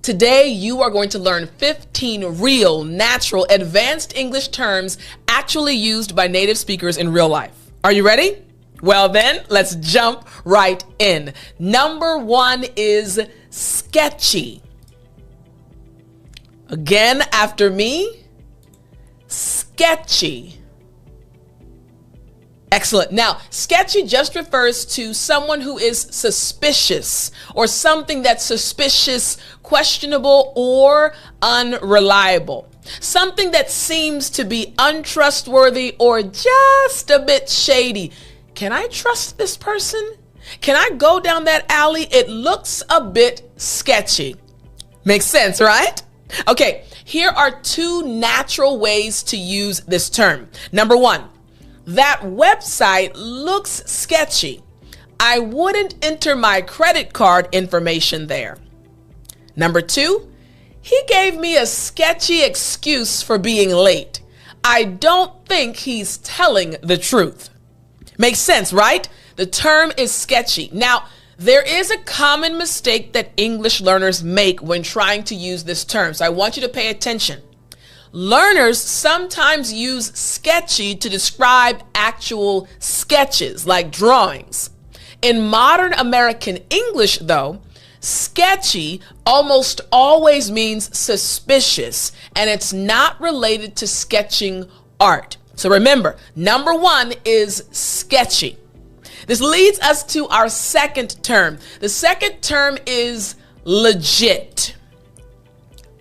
Today, you are going to learn 15 real, natural, advanced English terms actually used by native speakers in real life. Are you ready? Well then, let's jump right in. Number 1 is sketchy. Again, after me, sketchy. Excellent. Now, sketchy just refers to someone who is suspicious or something that's suspicious, questionable, or unreliable. Something that seems to be untrustworthy or just a bit shady. Can I trust this person? Can I go down that alley? It looks a bit sketchy. Makes sense, right? Okay, here are 2 natural ways to use this term. Number 1. That website looks sketchy. I wouldn't enter my credit card information there. Number 2, he gave me a sketchy excuse for being late. I don't think he's telling the truth. Makes sense, right? The term is sketchy. Now, there is a common mistake that English learners make when trying to use this term, so I want you to pay attention. Learners sometimes use sketchy to describe actual sketches, like drawings. In modern American English, though, sketchy almost always means suspicious, and it's not related to sketching art. So remember, number 1 is sketchy. This leads us to our second term. The second term is legit.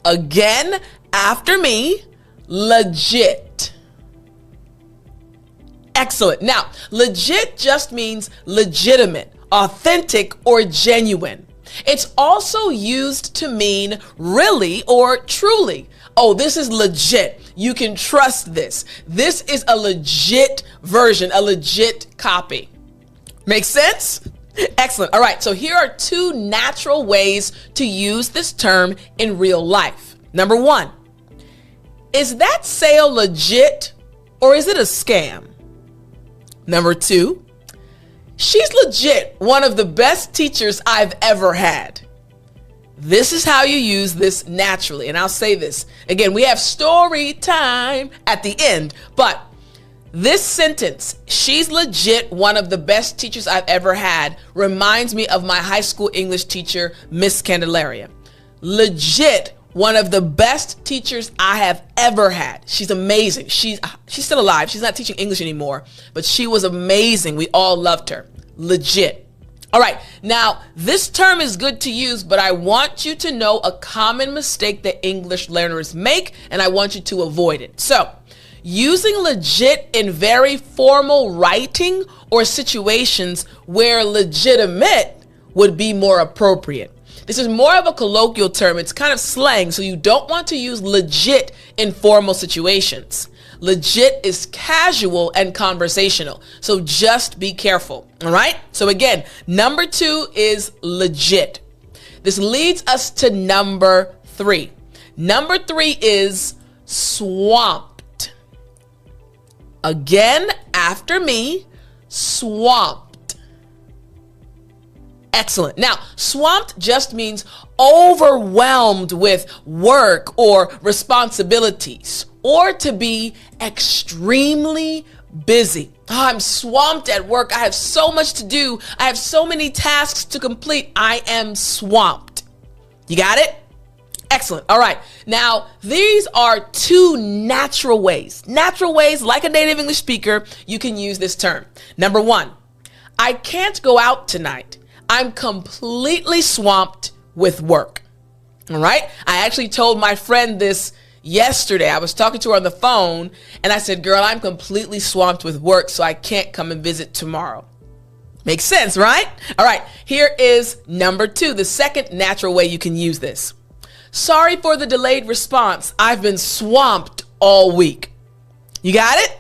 Again, after me, legit. Excellent. Now, legit just means legitimate, authentic, or genuine. It's also used to mean really or truly. Oh, this is legit. You can trust this. This is a legit version, a legit copy. Makes sense? Excellent. All right, so here are 2 natural ways to use this term in real life. Number 1, is that sale legit or is it a scam? Number 2, she's legit one of the best teachers I've ever had. This is how you use this naturally. And I'll say this again, we have story time at the end, but this sentence, she's legit one of the best teachers I've ever had, reminds me of my high school English teacher, Miss Candelaria. Legit one of the best teachers I have ever had. She's amazing. She's still alive. She's not teaching English anymore, but she was amazing. We all loved her. Legit. All right, now this term is good to use, but I want you to know a common mistake that English learners make, and I want you to avoid it. So, using legit in very formal writing or situations where legitimate would be more appropriate. This is more of a colloquial term. It's kind of slang, so you don't want to use legit in formal situations. Legit is casual and conversational, so just be careful, all right? So again, number 2 is legit. This leads us to number 3. Number 3 is swamped. Again, after me, swamped. Excellent. Now, swamped just means overwhelmed with work or responsibilities, or to be extremely busy. Oh, I'm swamped at work. I have so much to do. I have so many tasks to complete. I am swamped. You got it? Excellent. All right. Now, these are 2 natural ways, like a native English speaker, you can use this term. Number 1, I can't go out tonight. I'm completely swamped with work. All right. I actually told my friend this yesterday. I was talking to her on the phone and I said, girl, I'm completely swamped with work, so I can't come and visit tomorrow. Makes sense, right? All right. Here is number 2, the second natural way you can use this. Sorry for the delayed response. I've been swamped all week. You got it?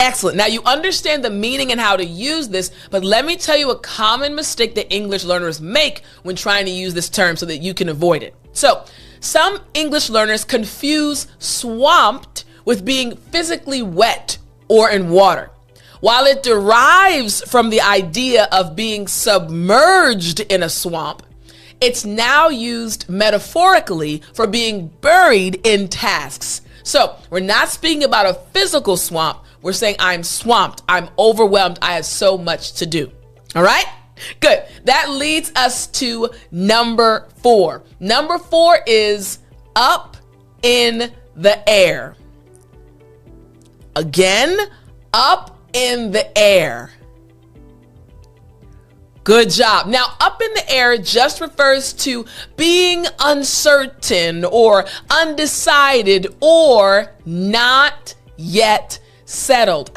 Excellent. Now you understand the meaning and how to use this, but let me tell you a common mistake that English learners make when trying to use this term so that you can avoid it. So, some English learners confuse swamped with being physically wet or in water. While it derives from the idea of being submerged in a swamp, It's now used metaphorically for being buried in tasks. So we're not speaking about a physical swamp. We're saying I'm swamped. I'm overwhelmed. I have so much to do. All right? Good. That leads us to number 4. Number 4 is up in the air. Again, up in the air. Good job. Now, up in the air just refers to being uncertain or undecided or not yet settled.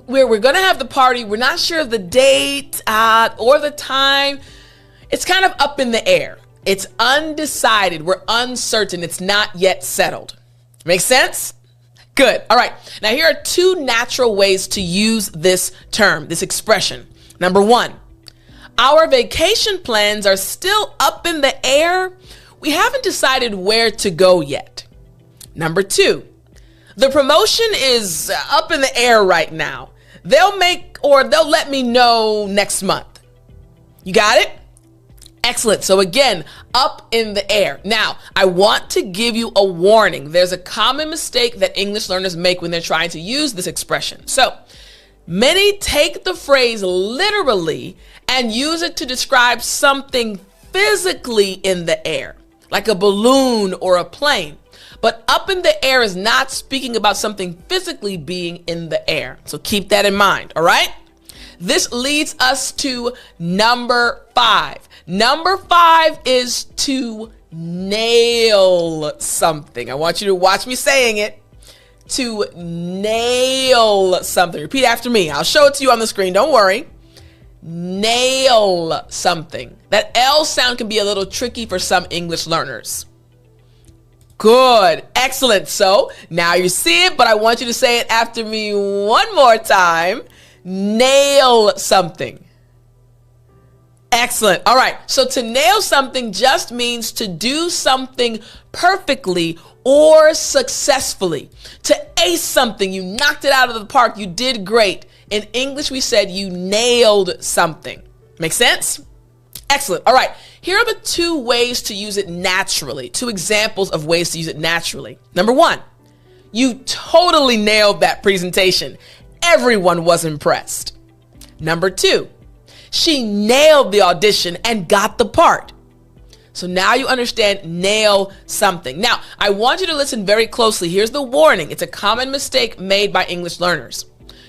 We're going to have the party. We're not sure of the date or the time. It's kind of up in the air. It's undecided. We're uncertain. It's not yet settled. Make sense? Good. All right. Now, here are 2 natural ways to use this term, this expression. Number 1, our vacation plans are still up in the air. We haven't decided where to go yet. Number 2, the promotion is up in the air right now. They'll let me know next month. You got it? Excellent. So again, up in the air. Now, I want to give you a warning. There's a common mistake that English learners make when they're trying to use this expression. So many take the phrase literally and use it to describe something physically in the air, like a balloon or a plane. But up in the air is not speaking about something physically being in the air. So keep that in mind, all right? This leads us to number 5. Number 5 is to nail something. I want you to watch me saying it. To nail something. Repeat after me. I'll show it to you on the screen. Don't worry. Nail something. That L sound can be a little tricky for some English learners. Good. Excellent. So now you see it, but I want you to say it after me one more time. Nail something. Excellent. All right. So to nail something just means to do something perfectly or successfully. To ace something, you knocked it out of the park, you did great. In English, we said you nailed something. Make sense? Excellent. All right. Here are the 2 ways to use it naturally. 2 examples of ways to use it naturally. Number 1, you totally nailed that presentation. Everyone was impressed. Number 2, she nailed the audition and got the part. So now you understand nail something. Now, I want you to listen very closely. Here's the warning. It's a common mistake made by English learners.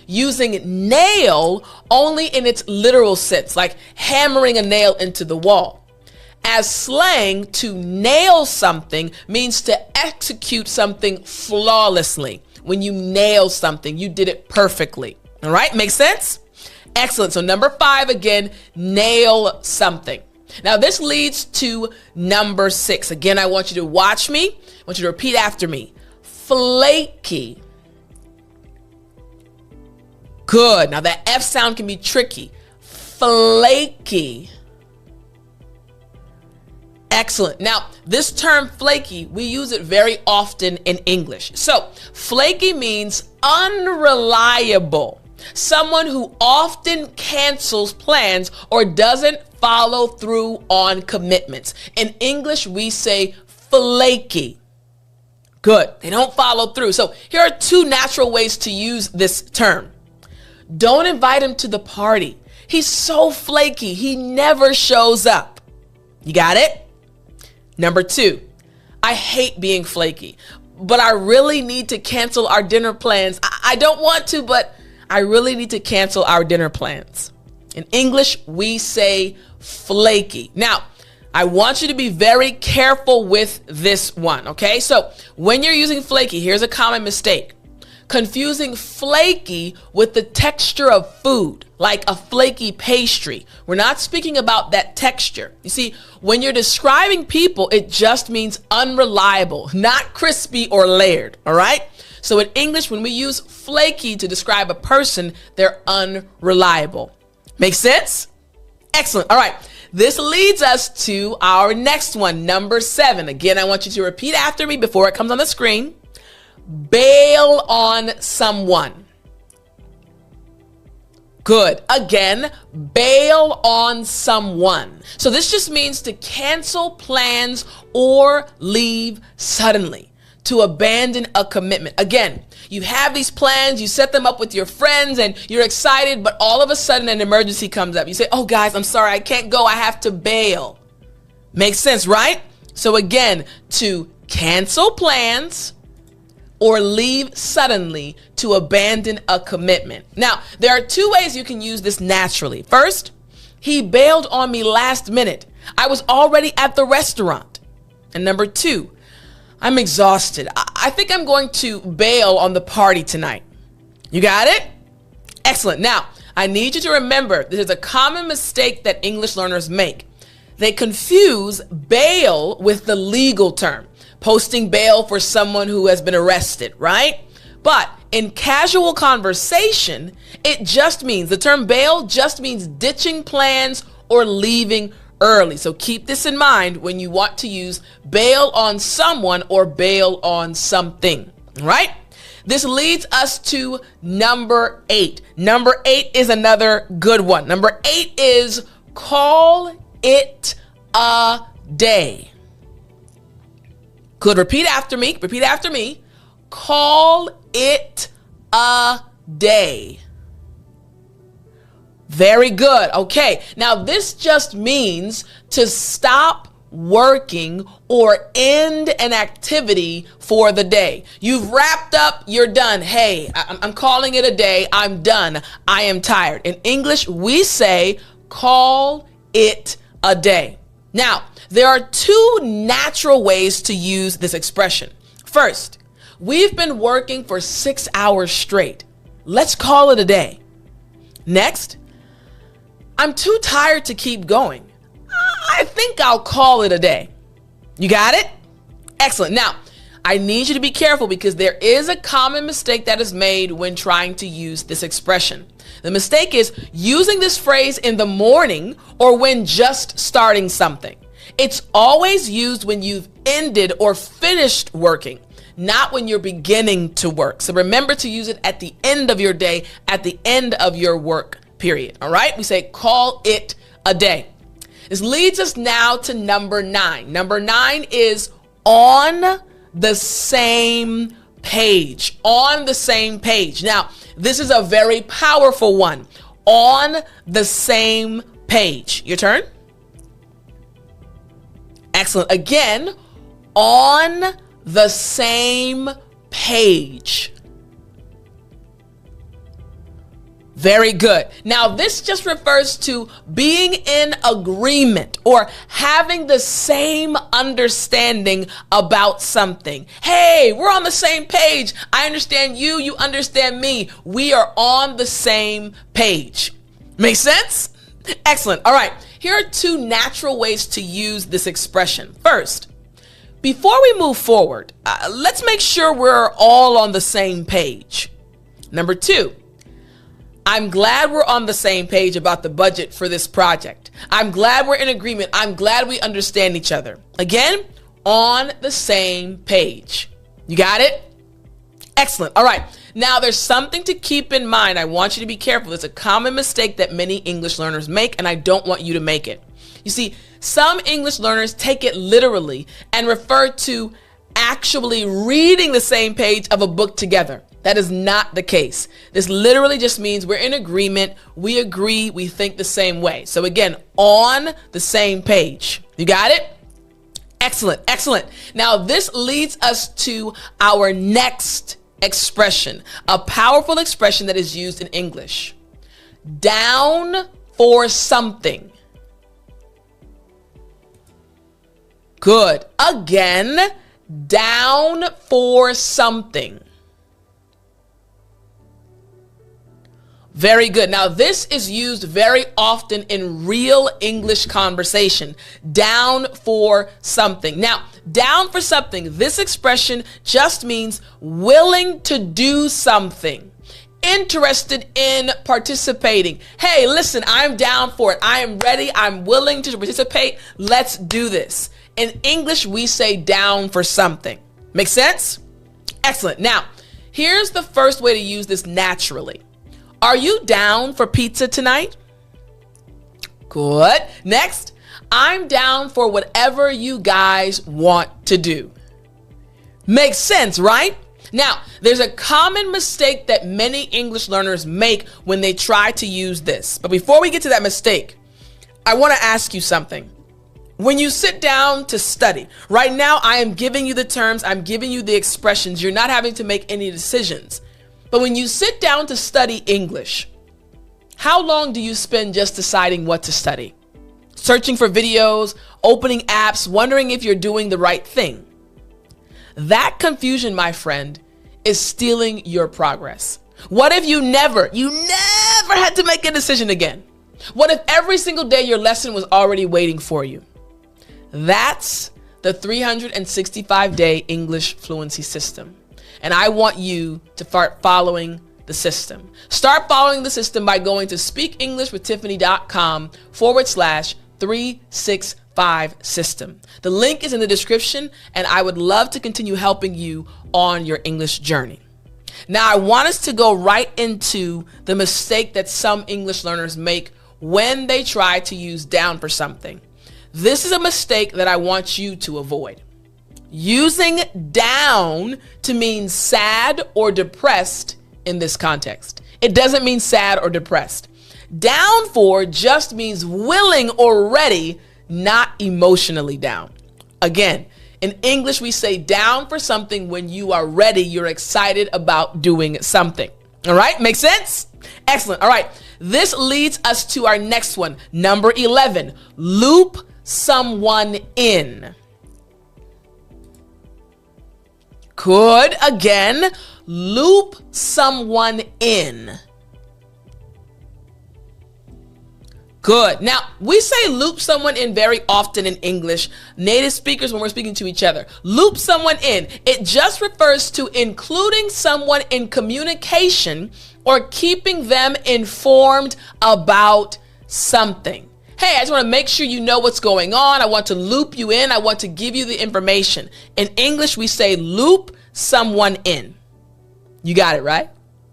Using nail only in its literal sense, like hammering a nail into the wall. As slang, to nail something means to execute something flawlessly. When you nail something, you did it perfectly. All right, makes sense? Excellent. So number 5 again, nail something. Now this leads to number 6. Again, I want you to watch me. I want you to repeat after me. Flaky. Good. Now that F sound can be tricky. Flaky. Excellent. Now, this term flaky, we use it very often in English. So, flaky means unreliable. Someone who often cancels plans or doesn't follow through on commitments. In English, we say flaky. Good. They don't follow through. So, here are 2 natural ways to use this term. Don't invite him to the party. He's so flaky. He never shows up. You got it? Number 2, I hate being flaky, but I really need to cancel our dinner plans. I don't want to, but I really need to cancel our dinner plans. In English, we say flaky. Now, I want you to be very careful with this one, okay? So when you're using flaky, here's a common mistake. Confusing flaky with the texture of food, like a flaky pastry. We're not speaking about that texture. You see, when you're describing people, it just means unreliable, not crispy or layered, all right? So in English, when we use flaky to describe a person, they're unreliable. Make sense? Excellent. All right. This leads us to our next one, number 7. Again, I want you to repeat after me before it comes on the screen. Bail on someone. Good. Again, bail on someone. So this just means to cancel plans or leave suddenly, to abandon a commitment. Again, you have these plans, you set them up with your friends and you're excited, but all of a sudden an emergency comes up. You say, oh guys, I'm sorry, I can't go. I have to bail. Makes sense, right? So again, to cancel plans or leave suddenly, to abandon a commitment. Now, there are two ways you can use this naturally. First, he bailed on me last minute. I was already at the restaurant. And number two, I'm exhausted. I think I'm going to bail on the party tonight. You got it? Excellent. Now, I need you to remember this is a common mistake that English learners make. They confuse bail with the legal term, posting bail for someone who has been arrested, right? But in casual conversation, it just means, the term bail just means ditching plans or leaving early. So keep this in mind when you want to use bail on someone or bail on something, right? This leads us to number 8. Number 8 is another good one. Number 8 is call it a day. Good. Repeat after me. Repeat after me. Call it a day. Very good. Okay. Now this just means to stop working or end an activity for the day. You've wrapped up, you're done. Hey, I'm calling it a day. I'm done. I am tired. In English, we say call it a day. Now, there are two natural ways to use this expression. First, we've been working for 6 hours straight. Let's call it a day. Next, I'm too tired to keep going. I think I'll call it a day. You got it? Excellent. Now, I need you to be careful because there is a common mistake that is made when trying to use this expression. The mistake is using this phrase in the morning or when just starting something. It's always used when you've ended or finished working, not when you're beginning to work. So remember to use it at the end of your day, at the end of your work period. All right? We say call it a day. This leads us now to number 9. Number 9 is on the same page. On the same page. Now, this is a very powerful one. On the same page. Your turn. Excellent. Again, on the same page. Very good. Now, this just refers to being in agreement or having the same understanding about something. Hey, we're on the same page. I understand you, you understand me. We are on the same page. Make sense? Excellent. All right. Here are two natural ways to use this expression. First, before we move forward, let's make sure we're all on the same page. Number 2, I'm glad we're on the same page about the budget for this project. I'm glad we're in agreement. I'm glad we understand each other. Again, on the same page. You got it? Excellent. All right. Now, there's something to keep in mind. I want you to be careful. It's a common mistake that many English learners make, and I don't want you to make it. You see, some English learners take it literally and refer to actually reading the same page of a book together. That is not the case. This literally just means we're in agreement, we agree, we think the same way. So again, on the same page. You got it? Excellent, excellent. Now this leads us to our next expression, a powerful expression that is used in English. Down for something. Good. Again, down for something. Very good. Now, this is used very often in real English conversation. Down for something. Now, down for something, this expression just means willing to do something. Interested in participating. Hey, listen, I'm down for it. I am ready. I'm willing to participate. Let's do this. In English, we say down for something. Make sense? Excellent. Now, here's the first way to use this naturally. Are you down for pizza tonight? Good. Next, I'm down for whatever you guys want to do. Makes sense, right? Now, there's a common mistake that many English learners make when they try to use this. But before we get to that mistake, I want to ask you something. When you sit down to study, right now I am giving you the terms, I'm giving you the expressions, you're not having to make any decisions. But when you sit down to study English, how long do you spend just deciding what to study? Searching for videos, opening apps, wondering if you're doing the right thing. That confusion, my friend, is stealing your progress. What if you never had to make a decision again? What if every single day your lesson was already waiting for you? That's the 365-day English fluency system. And I want you to start following the system. Start following the system by going to speakenglishwithtiffany.com/365 system. The link is in the description, and I would love to continue helping you on your English journey. Now, I want us to go right into the mistake that some English learners make when they try to use down for something. This is a mistake that I want you to avoid. Using down to mean sad or depressed in this context. It doesn't mean sad or depressed. Down for just means willing or ready, not emotionally down. Again, in English, we say down for something when you are ready, you're excited about doing something. All right, make sense? Excellent. All right, this leads us to our next one. Number 11, loop someone in. Good. Again, loop someone in. Good. Now, we say loop someone in very often in English, native speakers, when we're speaking to each other. Loop someone in. It just refers to including someone in communication or keeping them informed about something. Hey, I just want to make sure you know what's going on. I want to loop you in. I want to give you the information. In English, we say loop someone in. You got it, right?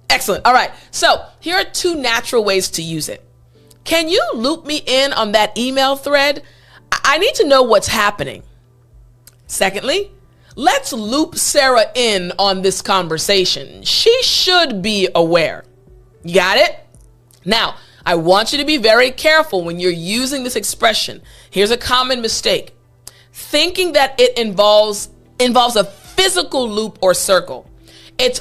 Excellent. All right. So here are two natural ways to use it. Can you loop me in on that email thread? I need to know what's happening. Secondly, let's loop Sarah in on this conversation. She should be aware. You got it? Now, I want you to be very careful when you're using this expression. Here's a common mistake. Thinking that it involves a physical loop or circle. It's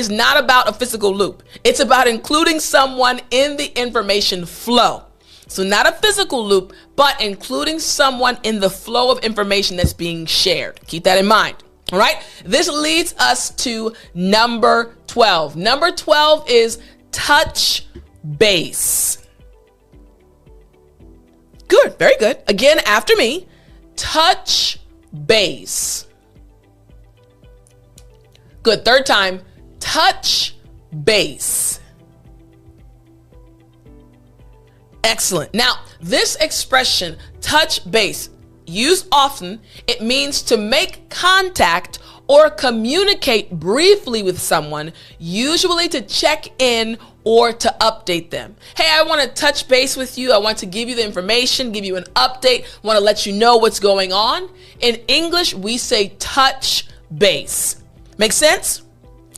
not about a physical loop. It's about including someone in the information flow. So not a physical loop, but including someone in the flow of information that's being shared. Keep that in mind. All right. This leads us to number 12. Number 12 is touch base. Good. Very good. Again, after me, touch base. Good. Third time, touch base. Excellent. Now, this expression, touch base, used often, it means to make contact or communicate briefly with someone, usually to check in or to update them. Hey, I want to touch base with you. I want to give you the information, give you an update, want to let you know what's going on. In English, we say touch base. Make sense?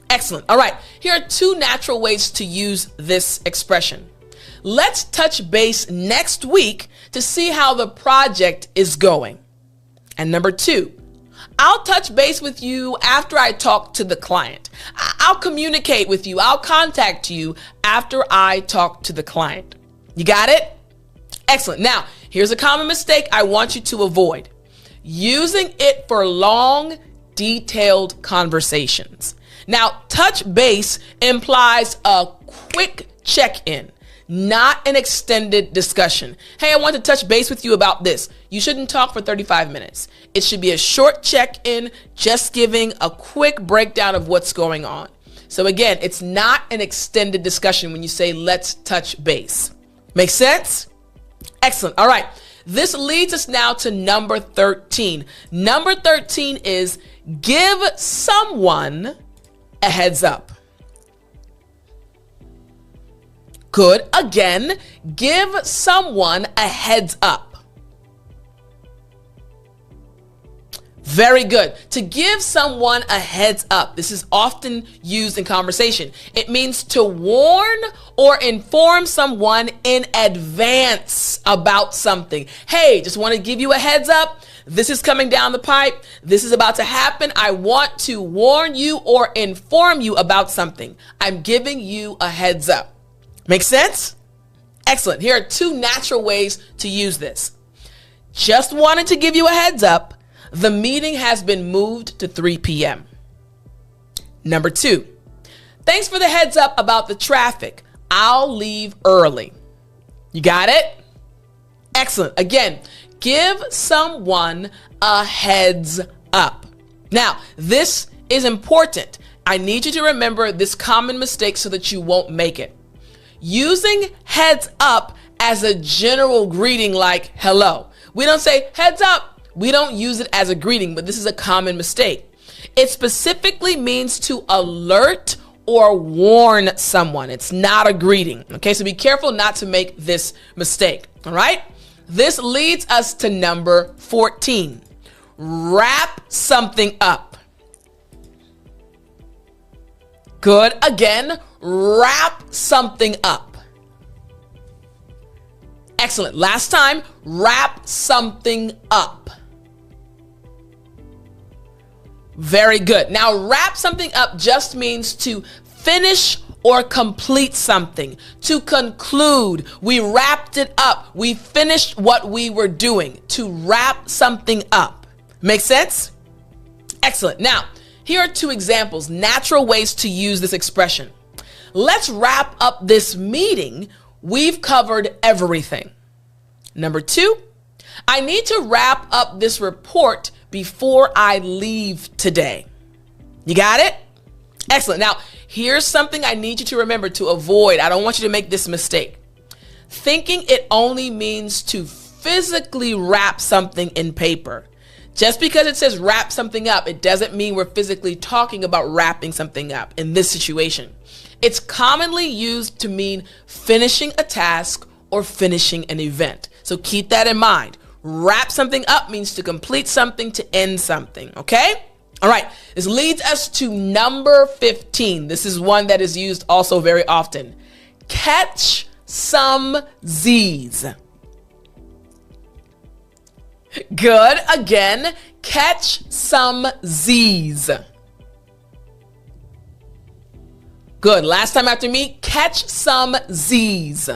Excellent. All right. Here are two natural ways to use this expression. Let's touch base next week to see how the project is going. And number 2, I'll touch base with you after I talk to the client. I'll communicate with you. I'll contact you after I talk to the client. You got it? Excellent. Now, here's a common mistake I want you to avoid. Using it for long, detailed conversations. Now, touch base implies a quick check-in, not an extended discussion. Hey, I want to touch base with you about this. You shouldn't talk for 35 minutes. It should be a short check-in, just giving a quick breakdown of what's going on. So again, it's not an extended discussion when you say let's touch base. Make sense? Excellent. All right. This leads us now to number 13. Number 13 is give someone a heads up. Good. Again, give someone a heads up. Very good. To give someone a heads up. This is often used in conversation. It means to warn or inform someone in advance about something. Hey, just want to give you a heads up. This is coming down the pipe. This is about to happen. I want to warn you or inform you about something. I'm giving you a heads up. Make sense? Excellent. Here are two natural ways to use this. Just wanted to give you a heads up. The meeting has been moved to 3 p.m. Number 2, thanks for the heads up about the traffic. I'll leave early. You got it? Excellent. Again, give someone a heads up. Now, this is important. I need you to remember this common mistake so that you won't make it. Using heads up as a general greeting like hello. We don't say heads up. We don't use it as a greeting, but this is a common mistake. It specifically means to alert or warn someone. It's not a greeting. Okay, so be careful not to make this mistake. All right? This leads us to number 14. Wrap something up. Good. Again, wrap something up. Excellent. Last time, wrap something up. Very good. Now, wrap something up just means to finish or complete something. To conclude, we wrapped it up. We finished what we were doing. To wrap something up. Make sense? Excellent. Now, here are two examples, natural ways to use this expression. Let's wrap up this meeting. We've covered everything. Number 2, I need to wrap up this report before I leave today. You got it? Excellent. Now, here's something I need you to remember to avoid. I don't want you to make this mistake. Thinking it only means to physically wrap something in paper. Just because it says wrap something up, it doesn't mean we're physically talking about wrapping something up in this situation. It's commonly used to mean finishing a task or finishing an event. So keep that in mind. Wrap something up means to complete something, to end something, okay? All right, this leads us to number 15. This is one that is used also very often. Catch some Z's. Good. Again, catch some Z's. Good. Last time after me, catch some Z's.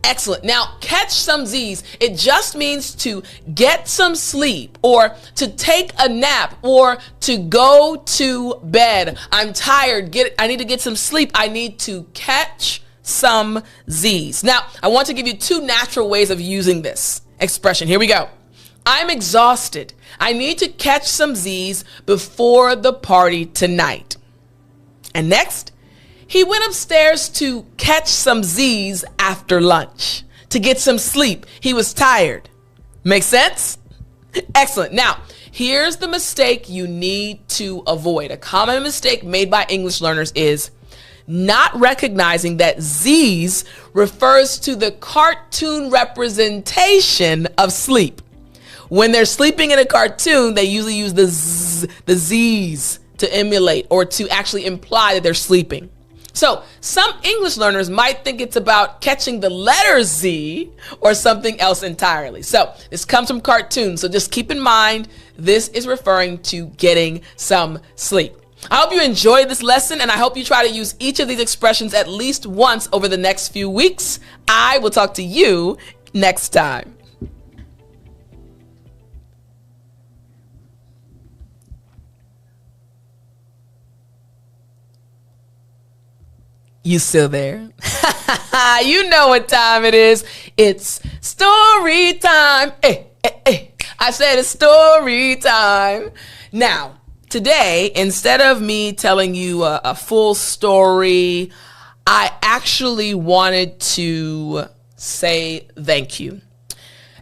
Excellent. Now, catch some Z's. It just means to get some sleep or to take a nap or to go to bed. I'm tired. I need to get some sleep. I need to catch some Z's. Now, I want to give you two natural ways of using this expression. Here we go. I'm exhausted. I need to catch some Z's before the party tonight. And next, he went upstairs to catch some Z's after lunch, to get some sleep. He was tired. Make sense? Excellent. Now, here's the mistake you need to avoid. A common mistake made by English learners is not recognizing that Z's refers to the cartoon representation of sleep. When they're sleeping in a cartoon, they usually use the Z's to emulate or to actually imply that they're sleeping. So some English learners might think it's about catching the letter Z or something else entirely. So this comes from cartoons. So just keep in mind, this is referring to getting some sleep. I hope you enjoyed this lesson, and I hope you try to use each of these expressions at least once over the next few weeks. I will talk to you next time. You still there? You know what time it is. It's story time. I said it's story time. Now, today, instead of me telling you a full story, I actually wanted to say thank you.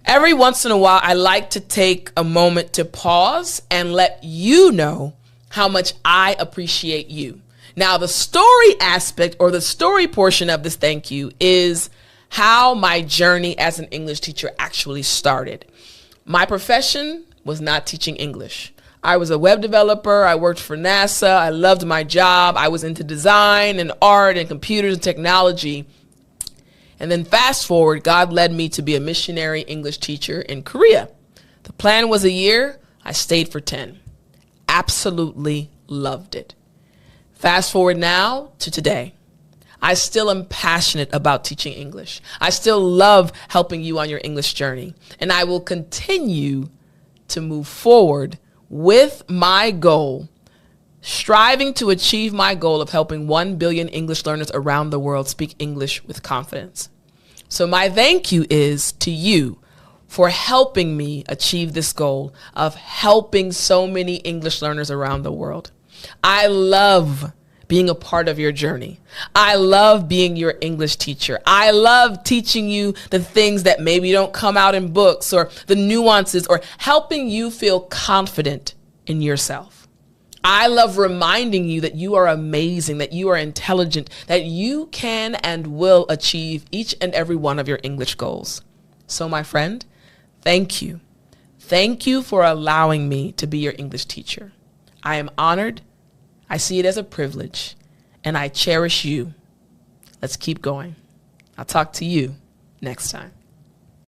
Every once in a while, I like to take a moment to pause and let you know how much I appreciate you. Now, the story aspect or the story portion of this thank you is how my journey as an English teacher actually started. My profession was not teaching English. I was a web developer. I worked for NASA. I loved my job. I was into design and art and computers and technology. And then fast forward, God led me to be a missionary English teacher in Korea. The plan was a year. I stayed for 10. Absolutely loved it. Fast forward now to today. I still am passionate about teaching English. I still love helping you on your English journey. And I will continue to move forward with my goal, striving to achieve my goal of helping 1 billion English learners around the world speak English with confidence. So my thank you is to you for helping me achieve this goal of helping so many English learners around the world. I love being a part of your journey. I love being your English teacher. I love teaching you the things that maybe don't come out in books, or the nuances, or helping you feel confident in yourself. I love reminding you that you are amazing, that you are intelligent, that you can and will achieve each and every one of your English goals. So my friend, thank you. Thank you for allowing me to be your English teacher. I am honored. I see it as a privilege, and I cherish you. Let's keep going. I'll talk to you next time.